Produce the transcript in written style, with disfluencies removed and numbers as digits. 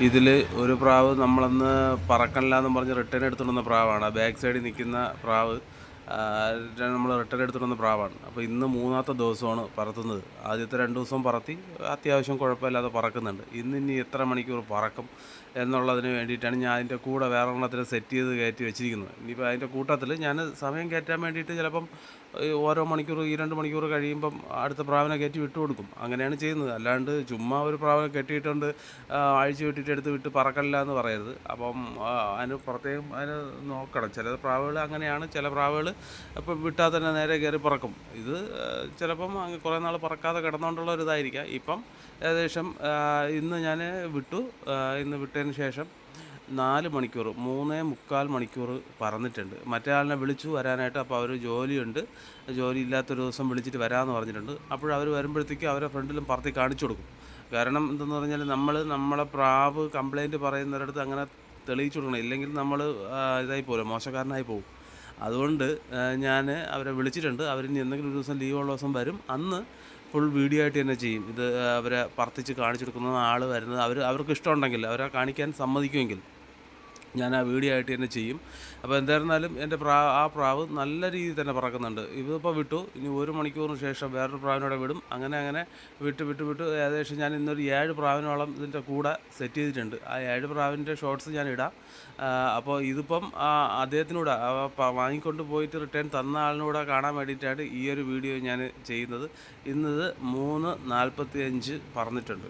ഇതിൽ ഒരു പ്രാവ് നമ്മളന്ന് പറക്കണില്ല എന്നും പറഞ്ഞ് റിട്ടേൺ എടുത്തുകൊണ്ടുവന്ന പ്രാവാണ്. ബാക്ക് സൈഡിൽ നിൽക്കുന്ന പ്രാവ് നമ്മൾ റിട്ടേൺ എടുത്തുകൊണ്ടുവന്ന പ്രാവാണ്. അപ്പോൾ ഇന്ന് മൂന്നാമത്തെ ദിവസമാണ് പറത്തുന്നത്. ആദ്യത്തെ 2 ദിവസം പറത്തി അത്യാവശ്യം കുഴപ്പമില്ലാതെ പറക്കുന്നുണ്ട്. ഇനി എത്ര മണിക്കൂർ പറക്കും എന്നുള്ളതിന് വേണ്ടിയിട്ടാണ് ഞാൻ അതിൻ്റെ കൂടെ വേറെ എണ്ണത്തിൽ സെറ്റ് ചെയ്ത് കയറ്റി വെച്ചിരിക്കുന്നത്. ഇനിയിപ്പോൾ അതിൻ്റെ കൂട്ടത്തിൽ ഞാൻ സമയം കയറ്റാൻ വേണ്ടിയിട്ട് ചിലപ്പം ഓരോ മണിക്കൂർ 2 മണിക്കൂർ കഴിയുമ്പം അടുത്ത പ്രാവിനെ കയറ്റി വിട്ടു കൊടുക്കും. അങ്ങനെയാണ് ചെയ്യുന്നത്. അല്ലാണ്ട് ചുമ്മാ ഒരു പ്രാവിനെ കെട്ടിയിട്ടുണ്ട് അഴിച്ചു വിട്ടിട്ട് എടുത്ത് വിട്ട് പറക്കല്ല എന്ന് പറയരുത്. അപ്പം അതിന് പ്രത്യേകം അതിന് നോക്കണം. ചില പ്രാവുകൾ അങ്ങനെയാണ്. ചില പ്രാവുകൾ ഇപ്പം വിട്ടാൽ തന്നെ നേരെ കയറി പറക്കും. ഇത് ചിലപ്പം കുറേ നാൾ പറക്കാതെ കിടന്നുകൊണ്ടുള്ള ഒരു ഇതായിരിക്കാം. ഇപ്പം ഏകദേശം ഇന്ന് ഞാൻ വിട്ടു. ഇന്ന് വിട്ടതിന് ശേഷം 4 മണിക്കൂർ 3.25 മണിക്കൂർ പറന്നിട്ടുണ്ട്. മറ്റേ ആളിനെ വിളിച്ചു വരാനായിട്ട്. അപ്പോൾ അവർ ജോലിയുണ്ട്, ജോലി ഇല്ലാത്തൊരു ദിവസം വിളിച്ചിട്ട് വരാമെന്ന് പറഞ്ഞിട്ടുണ്ട്. അപ്പോഴവർ വരുമ്പോഴത്തേക്കും അവരെ ഫ്രണ്ടിലും പറത്തി കാണിച്ചു കൊടുക്കും. കാരണം എന്തെന്ന് പറഞ്ഞാൽ നമ്മളെ പ്രാവ് കംപ്ലയിൻറ്റ് പറയുന്നവരടുത്ത് അങ്ങനെ തെളിയിച്ചു കൊടുക്കണം. ഇല്ലെങ്കിൽ നമ്മൾ ഇതായി പോകും, മോശക്കാരനായി പോകും. അതുകൊണ്ട് ഞാൻ അവരെ വിളിച്ചിട്ടുണ്ട്. അവരിനി എന്തെങ്കിലും ഒരു ദിവസം ലീവുള്ള ദിവസം വരും. അന്ന് ഫുൾ വീഡിയോ ആയിട്ട് തന്നെ ചെയ്യും. ഇത് അവരെ പറത്തിച്ച് കാണിച്ചു കൊടുക്കുന്ന ആൾ വരുന്നത് അവർക്ക് ഇഷ്ടമുണ്ടെങ്കിൽ, അവരെ കാണിക്കാൻ സമ്മതിക്കുമെങ്കിൽ ഞാൻ ആ വീഡിയോ ആയിട്ട് തന്നെ ചെയ്യും. അപ്പോൾ എന്തായിരുന്നാലും എൻ്റെ ആ പ്രാവ് നല്ല രീതിയിൽ തന്നെ പറക്കുന്നുണ്ട്. ഇതിപ്പോൾ വിട്ടു. ഇനി 1 മണിക്കൂറിന് ശേഷം വേറൊരു പ്രാവിനോടെ വിടും. അങ്ങനെ വിട്ട് ഏകദേശം ഞാൻ ഇന്നൊരു 7 പ്രാവിനോളം ഇതിൻ്റെ കൂടെ സെറ്റ് ചെയ്തിട്ടുണ്ട്. ആ 7 പ്രാവിൻ്റെ ഷോർട്സ് ഞാൻ ഇടാം. അപ്പോൾ ഇതിപ്പം അദ്ദേഹത്തിനൂടെ വാങ്ങിക്കൊണ്ട് പോയിട്ട് റിട്ടേൺ തന്ന ആളിനൂടെ കാണാൻ വേണ്ടിയിട്ടാണ് ഈ ഒരു വീഡിയോ ഞാൻ ചെയ്യുന്നത്. ഇന്നത് 3:45 പറന്നിട്ടുണ്ട്.